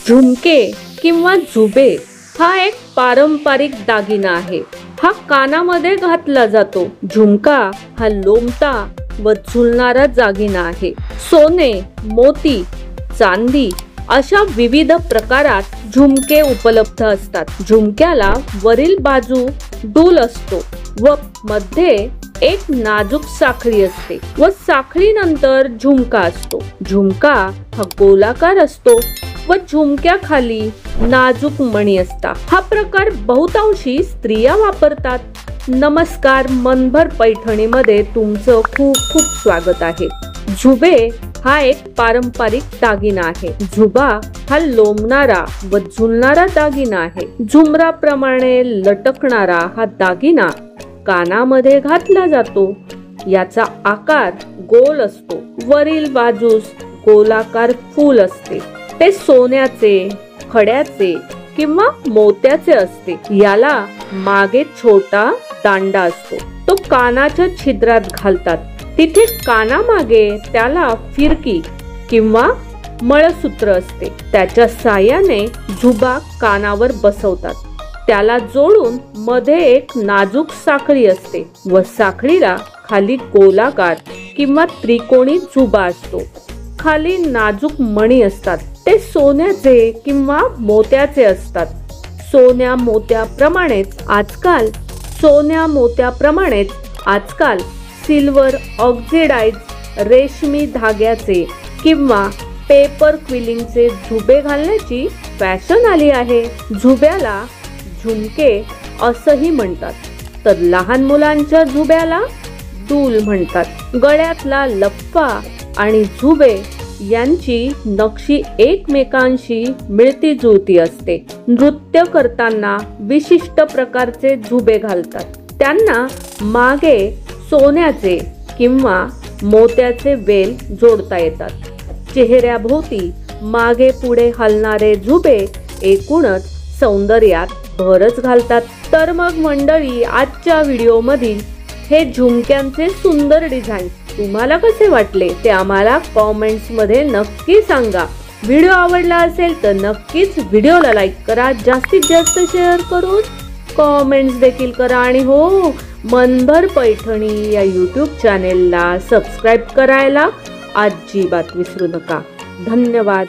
झुमके किंवा झुबे हा एक पारंपरिक दागिना आहे। हा कानामध्ये घातला जातो। झुमका हा लोंबता व झुलणारा दागिना आहे। सोने, मोती, चांदी अशा विविध प्रकारात झुमके उपलब्ध असतात। झुमक्याला वरील बाजू डूल असतो व मध्ये एक नाजूक साखळी असते व साखळीनंतर झुमका असतो। झुमका हा गोलाकार असतो व झुमक्याखाली नाजूक मणी असतात। हा प्रकार बहुतांशी स्त्रिया वापरतात। नमस्कार, मनभर पैठणीमध्ये तुमचं खूप खूप स्वागत आहे। झुबे हा एक पारंपरिक दागिना आहे। झुबा हा लोंबणारा व झुलणारा दागिना आहे। झुमराप्रमाणे लटकणारा हा दागिना कानामध्ये घातला जातो। याचा आकार गोल असतो। वरील बाजूस गोलाकार फूल असते। ते सोन्याचे, खड्याचे किंवा मोत्याचे असते। याला मागे छोटा दांडा असतो। तो कानाच्या छिद्रात घालतात। तिथे कानामागे त्याला फिरकी किंवा मळसूत्र असते। त्याच्या साहाय्याने झुबा कानावर बसवतात। त्याला जोडून मध्ये एक नाजूक साखळी असते व साखळीला खाली गोलाकार किंवा त्रिकोणी झुबा असतो। खाली नाजूक मणी असतात। ते सोन्याचे किंवा मोत्याचे असतात। सोन्या मोत्याप्रमाणेच आजकाल सिल्वर ऑक्सिडाइज रेशमी धाग्याचे किंवा पेपर क्विलिंगचे झुबे घालण्याची फॅशन आली आहे। झुब्याला झुमके असंही म्हणतात, तर लहान मुलांच्या झुब्याला डूल म्हणतात। गळ्यातला लफ्फा आणि झुबे यांची नक्षी एकमेकांशी मिळती जुळती असते। नृत्य करताना विशिष्ट प्रकारचे झुबे घालतात। त्यांना मागे सोन्याचे किंवा मोत्याचे वेल जोडता येतात। चेहऱ्याभोवती मागे पुढे हलणारे झुबे एकूणच सौंदर्यात भरच घालतात। तर मग मंडळी, आजच्या व्हिडिओमधील हे झुमक्यांचे सुंदर डिझाईन तुम्हाला कसे वाटले ते आम्हाला कॉमेंट्स मध्ये नक्की सांगा। व्हिडिओ आवडला असेल तर नक्कीच व्हिडिओला लाईक करा, जास्तीत जास्त शेअर करून कॉमेंट्स देखील करा आणि हो, मनभर पैठणी या यूट्यूब चॅनेलला सबस्क्राईब करायला अजिबात विसरू नका। धन्यवाद।